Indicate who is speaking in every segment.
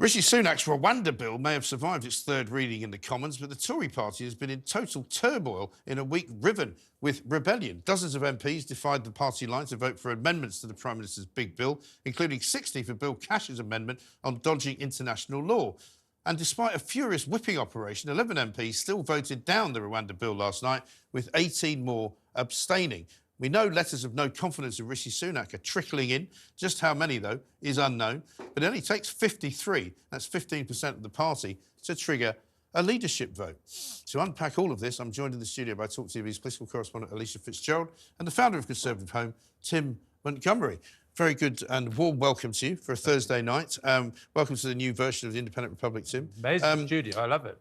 Speaker 1: Rishi Sunak's Rwanda Bill may have survived its third reading in the Commons, but the Tory party has been in total turmoil in a week riven with rebellion. Dozens of MPs defied the party line to vote for amendments to the Prime Minister's big bill, including 60 for Bill Cash's amendment on dodging international law. And despite a furious whipping operation, 11 MPs still voted down the Rwanda Bill last night, with 18 more abstaining. We know letters of no confidence in Rishi Sunak are trickling in. Just how many, though, is unknown. But it only takes 53, that's 15% of the party, to trigger a leadership vote. To unpack all of this, I'm joined in the studio by TalkTV's political correspondent Alicia Fitzgerald and the founder of Conservative Home, Tim Montgomery. Very good and warm welcome to you for a Thursday night. Welcome to the new version of the Independent Republic, Tim.
Speaker 2: Amazing studio, I love it.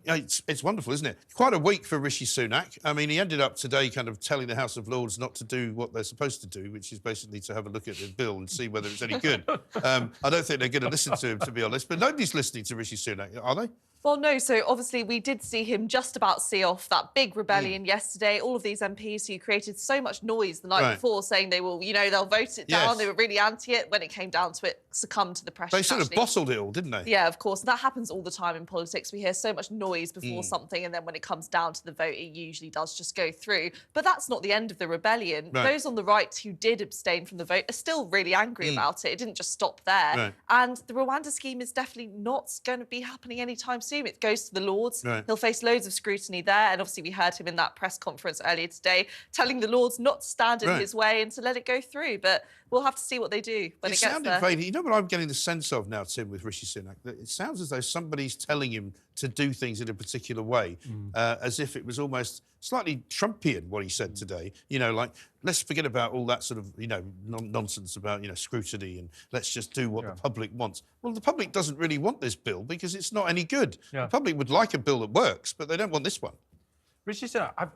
Speaker 1: It's wonderful, isn't it? Quite a week for Rishi Sunak. I mean, he ended up today kind of telling the House of Lords not to do what they're supposed to do, which is basically to have a look at the bill and see whether it's any good. I don't think they're going to listen to him, to be honest, but nobody's listening to Rishi Sunak, are they?
Speaker 3: Well, no, so obviously we did see him just about see off that big rebellion yesterday. All of these MPs who created so much noise the night before saying they will, they'll vote it down. They were really anti it. When it came down to it, succumbed to the pressure.
Speaker 1: They sort of bottled it all, didn't they?
Speaker 3: Yeah, of course. That happens all the time in politics. We hear so much noise before something, and then when it comes down to the vote, it usually does just go through. But that's not the end of the rebellion. Those on the right who did abstain from the vote are still really angry about it. It didn't just stop there. And the Rwanda scheme is definitely not going to be happening anytime soon. It goes to the Lords. He'll face loads of scrutiny there. And obviously we heard him in that press conference earlier today telling the Lords not to stand in his way and to let it go through. But we'll have to see what they do when it gets there.
Speaker 1: Vague. You know what I'm getting the sense of now, Tim, with Rishi Sunak? That it sounds as though somebody's telling him to do things in a particular way, as if it was almost slightly Trumpian, what he said today. Like, let's forget about all that sort of, nonsense about, scrutiny, and let's just do what the public wants. Well, the public doesn't really want this bill because it's not any good. The public would like a bill that works, but they don't want this one.
Speaker 2: Rishi Sunak,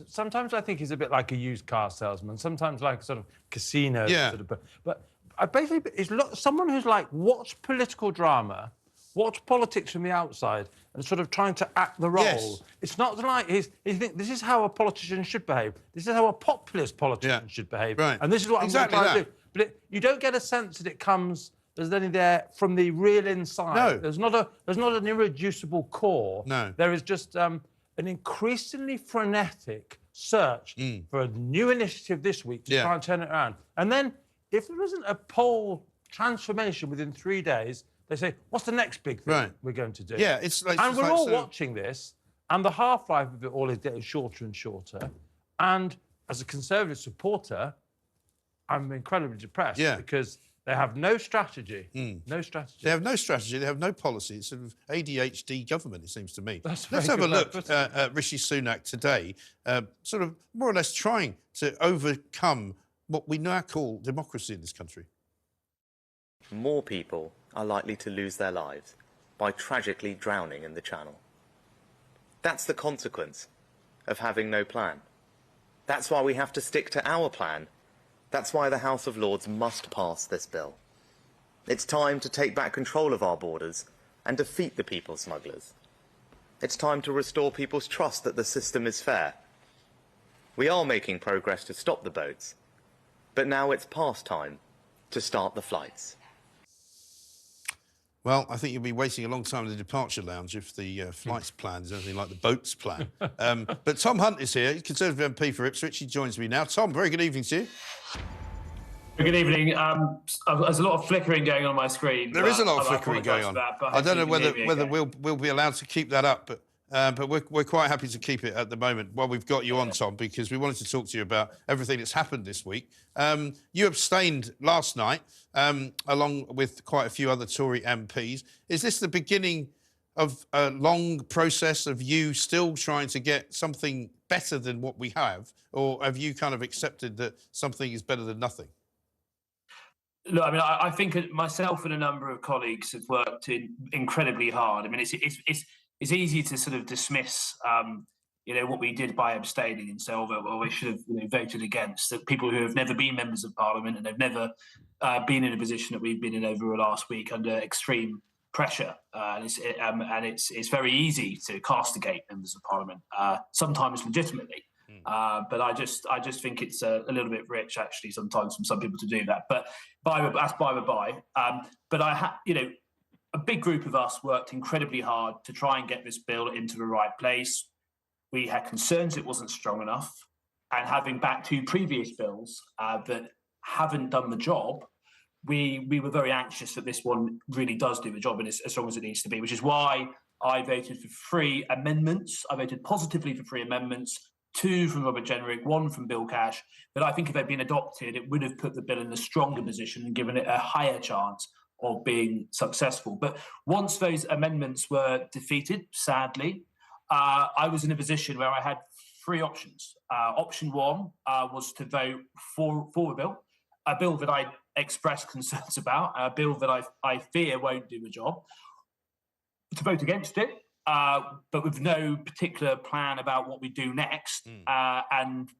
Speaker 2: sometimes I think he's a bit like a used car salesman, sometimes like a sort of casino. Sort of, but I basically, he's someone who's like, watched political drama, watched politics from the outside, and sort of trying to act the role. It's not like he thinks this is how a politician should behave. This is how a populist politician should behave. And this is what I'm going to try to do. But you don't get a sense that it comes, there's anything there from the real inside.
Speaker 1: No.
Speaker 2: There's not an irreducible core.
Speaker 1: No.
Speaker 2: There is just an increasingly frenetic search for a new initiative this week to try and turn it around. And then, if there isn't a poll transformation within 3 days, they say, what's the next big thing we're going to do?
Speaker 1: Yeah, it's like...
Speaker 2: And we're all watching this, and the half-life of it all is getting shorter and shorter. And as a Conservative supporter, I'm incredibly depressed because they have no strategy. No strategy.
Speaker 1: They have no strategy. They have no policy. It's sort of ADHD government, it seems to me.
Speaker 2: Let's
Speaker 1: have a look at Rishi Sunak today, sort of more or less trying to overcome what we now call democracy in this country.
Speaker 4: More people are likely to lose their lives by tragically drowning in the Channel. That's the consequence of having no plan. That's why we have to stick to our plan. That's why the House of Lords must pass this bill. It's time to take back control of our borders and defeat the people smugglers. It's time to restore people's trust that the system is fair. We are making progress to stop the boats, but now it's past time to start the flights.
Speaker 1: Well, I think you'll be waiting a long time in the departure lounge if the flights plan is anything like the boats plan. But Tom Hunt is here, Conservative MP for Ipswich. He joins me now. Tom, very good evening to you.
Speaker 5: Good evening. There's a lot of flickering going on my screen.
Speaker 1: There is a lot of flickering going on.
Speaker 5: I
Speaker 1: don't know whether we'll be allowed to keep that up, but we're quite happy to keep it at the moment while we've got you on, Tom, because we wanted to talk to you about everything that's happened this week. You abstained last night, along with quite a few other Tory MPs. Is this the beginning of a long process of you still trying to get something better than what we have, or have you kind of accepted that something is better than nothing?
Speaker 5: Look, I mean, I think myself and a number of colleagues have worked incredibly hard. I mean, it's easy to sort of dismiss, what we did by abstaining and say, well, we should have voted against. That people who have never been members of Parliament and have never been in a position that we've been in over the last week under extreme pressure, and it's very easy to castigate members of Parliament, sometimes legitimately. But I just think it's a little bit rich, actually, sometimes from some people to do that. But that's by the by. But a big group of us worked incredibly hard to try and get this bill into the right place. We had concerns it wasn't strong enough. And having backed two previous bills that haven't done the job, we were very anxious that this one really does do the job and is as strong as it needs to be, which is why I voted for 3 amendments. I voted positively for 3 amendments, 2 from Robert Jenrick, 1 from Bill Cash, that I think if they'd been adopted, it would have put the bill in a stronger position and given it a higher chance of being successful. But once those amendments were defeated, sadly, I was in a position where I had 3 options. Option 1 was to vote for a bill that I expressed concerns about, a bill that I fear won't do the job, to vote against it, but with no particular plan about what we do next, and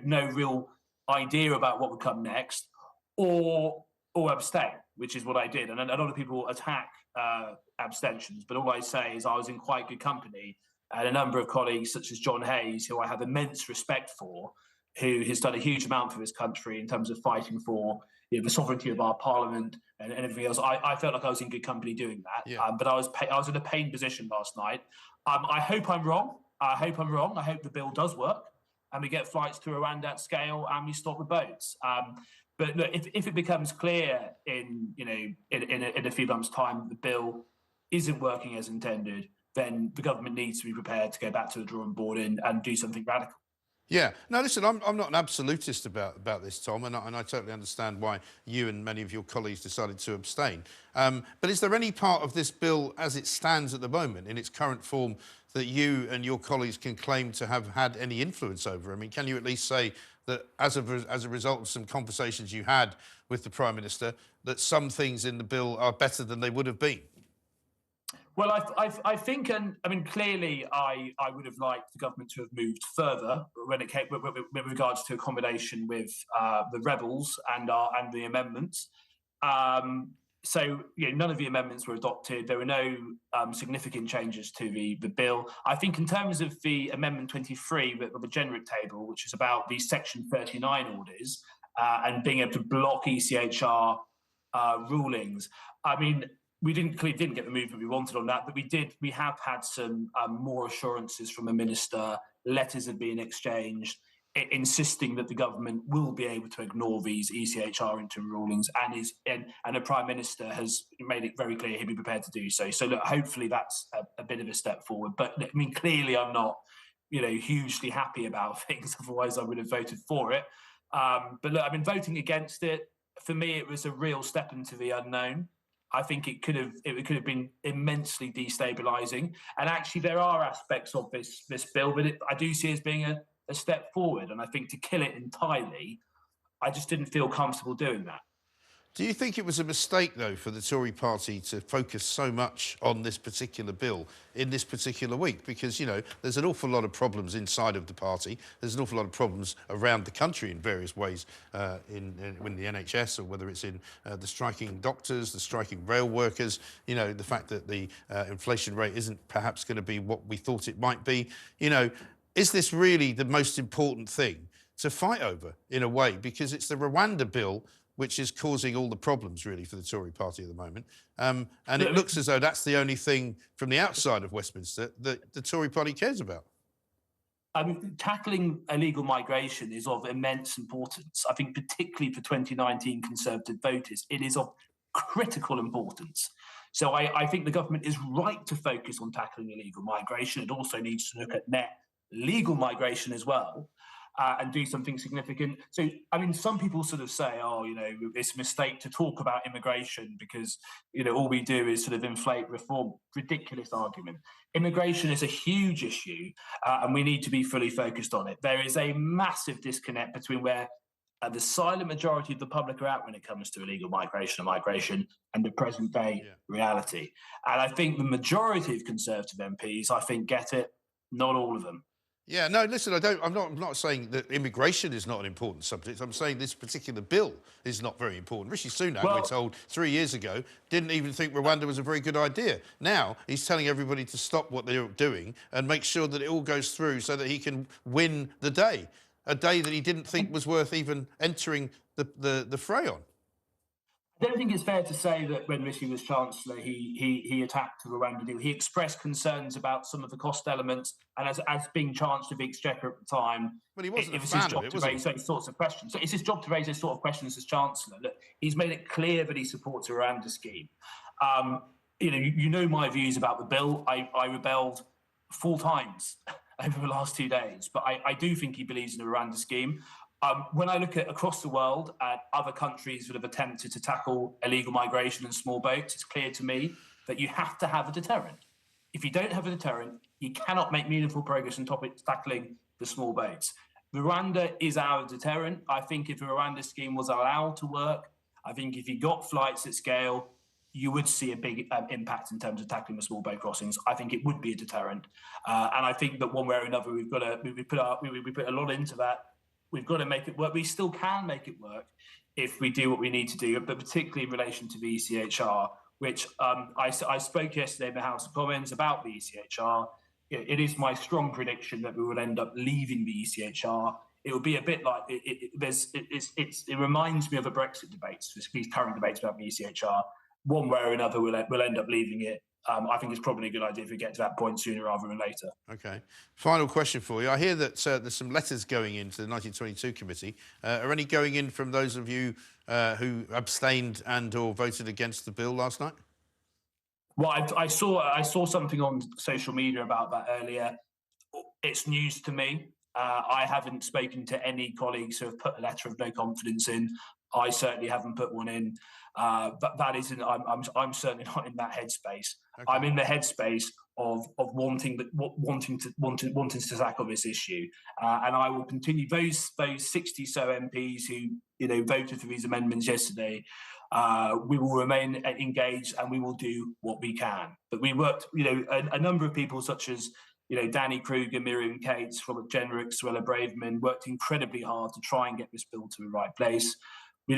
Speaker 5: no real idea about what would come next, or abstain, which is what I did. And a lot of people attack abstentions, but all I say is I was in quite good company, and a number of colleagues such as John Hayes, who I have immense respect for, who has done a huge amount for this country in terms of fighting for the sovereignty of our parliament and everything else. I felt like I was in good company doing that.
Speaker 1: Yeah.
Speaker 5: But I was in a pained position last night. I hope I'm wrong. I hope the bill does work and we get flights to Rwanda at scale and we stop the boats. But look, if it becomes clear in a few months' time that the bill isn't working as intended, then the government needs to be prepared to go back to the drawing board and do something radical.
Speaker 1: Yeah. No, listen, I'm not an absolutist about this, Tom, and I totally understand why you and many of your colleagues decided to abstain. But is there any part of this bill, as it stands at the moment, in its current form, that you and your colleagues can claim to have had any influence over? I mean, can you at least say that as a result of some conversations you had with the Prime Minister, that some things in the bill are better than they would have been?
Speaker 5: Well, I think, and I mean, clearly, I would have liked the government to have moved further when it came with regards to accommodation with the rebels and the amendments. So, none of the amendments were adopted. There were no significant changes to the bill. I think in terms of the Amendment 23 that the Jenrick table, which is about the Section 39 orders and being able to block ECHR rulings, I mean, we didn't get the movement we wanted on that, but we have had some more assurances from the minister. Letters have been exchanged, insisting that the government will be able to ignore these ECHR interim rulings, and the Prime Minister has made it very clear he'd be prepared to do so. So look, hopefully that's a bit of a step forward. But I mean, clearly I'm not, hugely happy about things. Otherwise, I would have voted for it. But look, I mean, voting against it, for me, it was a real step into the unknown. I think it could have been immensely destabilising. And actually, there are aspects of this bill that I do see as being a step forward. And I think to kill it entirely, I just didn't feel comfortable doing that.
Speaker 1: Do you think it was a mistake, though, for the Tory party to focus so much on this particular bill in this particular week? Because, there's an awful lot of problems inside of the party. There's an awful lot of problems around the country in various ways, in the NHS, or whether it's in the striking doctors, the striking rail workers, the fact that the inflation rate isn't perhaps going to be what we thought it might be. Is this really the most important thing to fight over, in a way? Because it's the Rwanda bill which is causing all the problems, really, for the Tory party at the moment. And it looks as though that's the only thing from the outside of Westminster that the Tory party cares about.
Speaker 5: I mean, tackling illegal migration is of immense importance. I think particularly for 2019 Conservative voters, it is of critical importance. So I think the government is right to focus on tackling illegal migration. It also needs to look at net legal migration as well. And do something significant. So, I mean, some people sort of say, it's a mistake to talk about immigration because, all we do is sort of inflate reform. Ridiculous argument. Immigration is a huge issue and we need to be fully focused on it. There is a massive disconnect between where the silent majority of the public are at when it comes to illegal migration and the present day reality. And I think the majority of Conservative MPs, get it, not all of them.
Speaker 1: Yeah, no, listen, I'm not saying that immigration is not an important subject. I'm saying this particular bill is not very important. Rishi Sunak, we're told 3 years ago, didn't even think Rwanda was a very good idea. Now he's telling everybody to stop what they're doing and make sure that it all goes through so that he can win the day, a day that he didn't think was worth even entering the fray on.
Speaker 5: I don't think it's fair to say that when Rishi was Chancellor, he attacked the Rwanda deal. He expressed concerns about some of the cost elements, and as being Chancellor of the Exchequer at the time,
Speaker 1: But he wasn't
Speaker 5: it was
Speaker 1: a
Speaker 5: his
Speaker 1: fan
Speaker 5: job
Speaker 1: of it,
Speaker 5: to
Speaker 1: was he?
Speaker 5: raise those sorts of questions. So it's his job to raise those sort of questions as Chancellor. Look, he's made it clear that he supports a Rwanda scheme. You know my views about the bill. I rebelled 4 times over the last 2 days, but I do think he believes in a Rwanda scheme. When I look at across the world at other countries that have attempted to tackle illegal migration and small boats, it's clear to me that you have to have a deterrent. If you don't have a deterrent, you cannot make meaningful progress in tackling the small boats. Rwanda is our deterrent. I think if the Rwanda scheme was allowed to work, I think if you got flights at scale, you would see a big impact in terms of tackling the small boat crossings. I think it would be a deterrent, and I think that one way or another, we put a lot into that. We've got to make it work. We still can make it work if we do what we need to do, but particularly in relation to the ECHR, which I spoke yesterday in the House of Commons about the ECHR. It is my strong prediction that we will end up leaving the ECHR. It will be a bit like it reminds me of the Brexit debates, these current debates about the ECHR. One way or another, we'll end up leaving it. I think it's probably a good idea if we get to that point sooner rather than later.
Speaker 1: OK. Final question for you. I hear that there's some letters going into the 1922 committee. Are any going in from those of you who abstained and or voted against the bill last night?
Speaker 5: Well, I saw something on social media about that earlier. It's news to me. I haven't spoken to any colleagues who have put a letter of no confidence in. I certainly haven't put one in. But that isn't. I'm certainly not in that headspace. Okay. I'm in the headspace of wanting to tackle this issue, and I will continue. Those 60 so MPs who voted for these amendments yesterday, we will remain engaged and we will do what we can. But we worked, a number of people such as Danny Kruger, Miriam Cates, Robert Jenrick, Suella Braverman worked incredibly hard to try and get this bill to the right place. We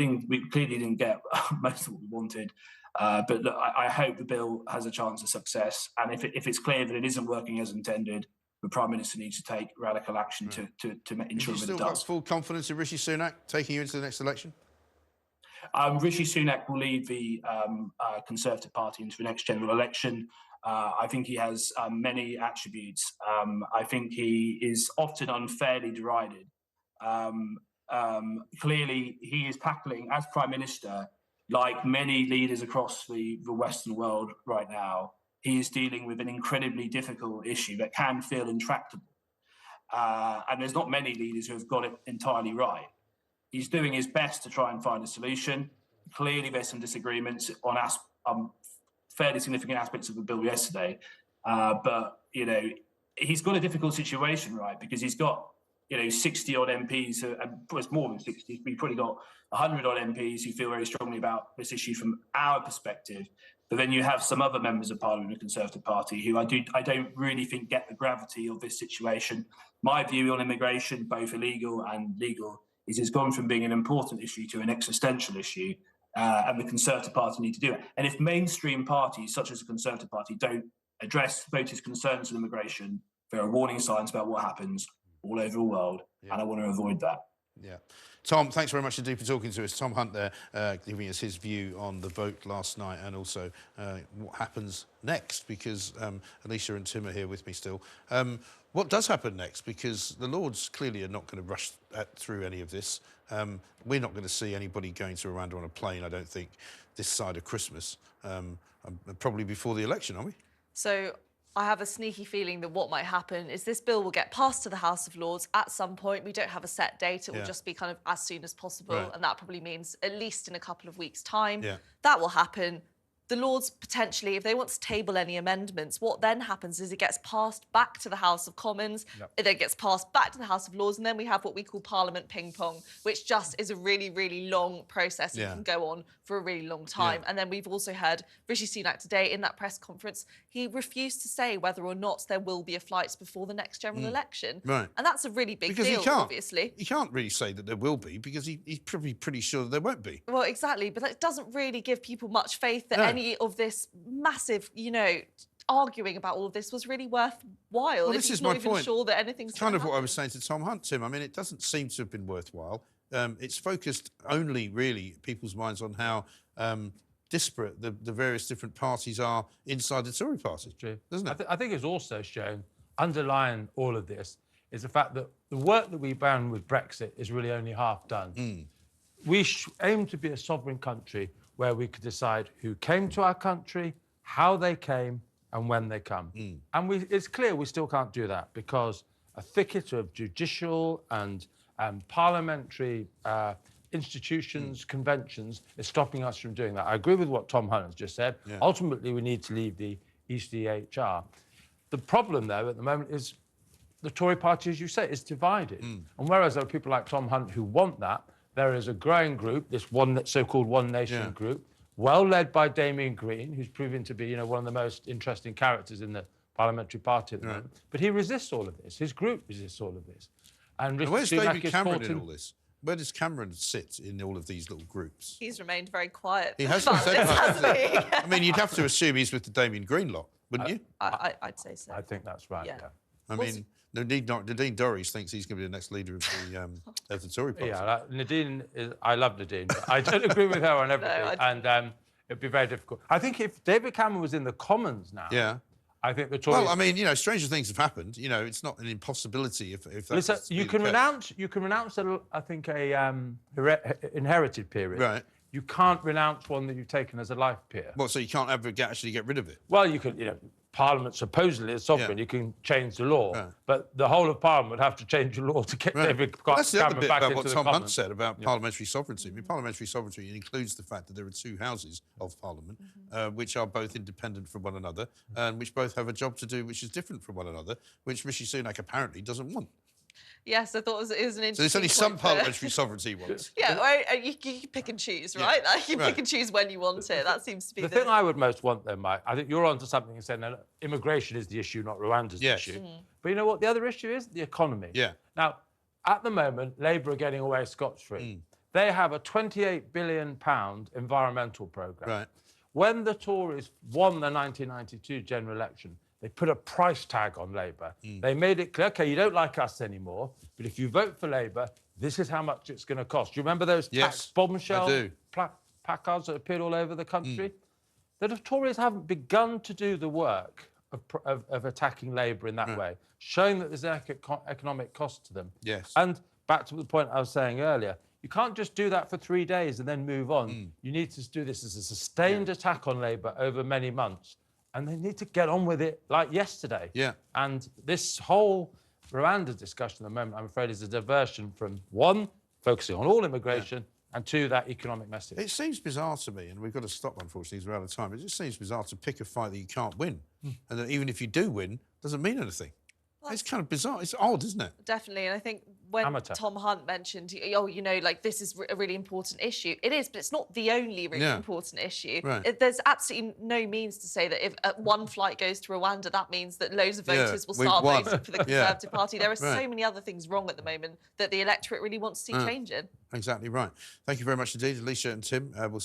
Speaker 5: clearly didn't get most of what we wanted, but look, I hope the bill has a chance of success. And if it's clear that it isn't working as intended, the Prime Minister needs to take radical action to ensure that it does.
Speaker 1: Have you still got full confidence in Rishi Sunak taking you into the next election?
Speaker 5: Rishi Sunak will lead the Conservative Party into the next general election. I think he has many attributes. I think he is often unfairly derided. Clearly, he is tackling, as Prime Minister, like many leaders across the Western world right now, he is dealing with an incredibly difficult issue that can feel intractable. And there's not many leaders who have got it entirely right. He's doing his best to try and find a solution. Clearly, there's some disagreements on fairly significant aspects of the bill yesterday. But he's got a difficult situation, right? Because he's got 60 odd MPs, and it's more than 60. We've probably got 100 odd MPs who feel very strongly about this issue from our perspective. But then you have some other members of Parliament in the Conservative Party who I don't really think get the gravity of this situation. My view on immigration, both illegal and legal, is it's gone from being an important issue to an existential issue, and the Conservative Party need to do it. And if mainstream parties, such as the Conservative Party, don't address voters' concerns on immigration, there are warning signs about what happens all over the world, and I want to avoid that.
Speaker 1: Yeah. Tom, thanks very much indeed for talking to us. Tom Hunt there, giving us his view on the vote last night and also what happens next, because Alicia and Tim are here with me still. What does happen next? Because the Lords clearly are not going to rush through any of this. We're not going to see anybody going to Rwanda on a plane, I don't think, this side of Christmas, probably before the election, are we?
Speaker 3: So I have a sneaky feeling that what might happen is this bill will get passed to the House of Lords at some point. We don't have a set date. It will just be kind of as soon as possible. Right. And that probably means at least in a couple of weeks' time. Yeah. That will happen. The Lords potentially, if they want to table any amendments, what then happens is it gets passed back to the House of Commons, it then gets passed back to the House of Lords, and then we have what we call Parliament ping-pong, which just is a really, really long process. It can go on for a really long time. And then we've also heard Rishi Sunak today in that press conference, he refused to say whether or not there will be a flight before the next general election. Right. And that's a really big deal, obviously.
Speaker 1: He can't really say that there will be, because he's probably pretty sure that there won't be.
Speaker 3: Well, exactly, but that doesn't really give people much faith that any of this massive, arguing about all of this was really worthwhile.
Speaker 1: Well, this is my point.
Speaker 3: Sure that anything's
Speaker 1: kind of what I was saying to Tom Hunt, Tim. I mean, it doesn't seem to have been worthwhile. it's focused only really people's minds on how disparate the various different parties are inside the Tory party.
Speaker 2: True.
Speaker 1: Doesn't it?
Speaker 2: I think it's also shown, underlying all of this, is the fact that the work that we've done with Brexit is really only half done. We aim to be a sovereign country where we could decide who came to our country, how they came, and when they come. And it's clear we still can't do that because a thicket of judicial and parliamentary institutions, conventions, is stopping us from doing that. I agree with what Tom Hunt has just said.
Speaker 1: Yeah.
Speaker 2: Ultimately, we need to leave the ECHR. The problem, though, at the moment is the Tory party, as you say, is divided. And whereas there are people like Tom Hunt who want that, there is a growing group, this so-called One Nation group, well led by Damien Green, who's proving to be, one of the most interesting characters in the parliamentary party at the moment. But he resists all of this. His group resists all of this. And
Speaker 1: where's David Cameron in all this? Where does Cameron sit in all of these little groups?
Speaker 3: He's remained very quiet.
Speaker 1: He hasn't said much, hasn't he? I mean, you'd have to assume he's with the Damien Green lot, wouldn't you?
Speaker 3: I'd say so.
Speaker 2: I think that's right, yeah.
Speaker 1: I mean, Nadine Dorries thinks he's going to be the next leader of the Tory party.
Speaker 2: Yeah, Nadine, I love Nadine, but I don't agree with her on everything. And it'd be very difficult. I think if David Cameron was in the Commons now, I think the Tories...
Speaker 1: Well, I mean, stranger things have happened. it's not an impossibility if that's...
Speaker 2: Listen, you can renounce, I think, a inherited period.
Speaker 1: Right.
Speaker 2: You can't renounce one that you've taken as a life peer.
Speaker 1: Well, so you can't ever actually get rid of it?
Speaker 2: Well, you can, Parliament supposedly is sovereign. You can change the law, but the whole of Parliament would have to change the law to get David Cameron
Speaker 1: That's the other bit
Speaker 2: back
Speaker 1: about
Speaker 2: into
Speaker 1: what
Speaker 2: the
Speaker 1: Tom
Speaker 2: Commons.
Speaker 1: Hunt said about parliamentary sovereignty. I mean, parliamentary sovereignty includes the fact that there are two houses of Parliament, which are both independent from one another, and which both have a job to do which is different from one another, which Rishi Sunak apparently doesn't want.
Speaker 3: Yes, I thought it was an interesting.
Speaker 1: So there's only some parliamentary sovereignty ones.
Speaker 3: Yeah, well, you pick and choose, right? Like, you pick and choose when you want it. That seems to be
Speaker 2: the thing I would most want, though, Mike. I think you're onto something and saying that immigration is the issue, not Rwanda's issue. But you know what? The other issue is the economy.
Speaker 1: Yeah.
Speaker 2: Now, at the moment, Labour are getting away scot-free. They have a £28 billion environmental programme.
Speaker 1: Right.
Speaker 2: When the Tories won the 1992 general election, they put a price tag on Labour. They made it clear, OK, you don't like us anymore, but if you vote for Labour, this is how much it's going to cost. Do you remember those tax bombshell placards that appeared all over the country? The Tories haven't begun to do the work of attacking Labour in that way, showing that there's an economic cost to them.
Speaker 1: Yes.
Speaker 2: And back to the point I was saying earlier, you can't just do that for 3 days and then move on. You need to do this as a sustained attack on Labour over many months. And they need to get on with it like yesterday. Yeah. And this whole Rwanda discussion at the moment, I'm afraid, is a diversion from, one, focusing on all immigration, and two, that economic message.
Speaker 1: It seems bizarre to me, and we've got to stop, unfortunately, we're out of time. It just seems bizarre to pick a fight that you can't win. And that even if you do win, doesn't mean anything. Well, it's kind of bizarre. It's odd, isn't it?
Speaker 3: Definitely. And I think when Tom Hunt mentioned, this is a really important issue. It is, but it's not the only really important issue. Right. There's absolutely no means to say that if one flight goes to Rwanda, that means that loads of voters will start voting for the Conservative Party. There are so many other things wrong at the moment that the electorate really wants to see change in.
Speaker 1: Exactly right. Thank you very much indeed, Alicia and Tim. We'll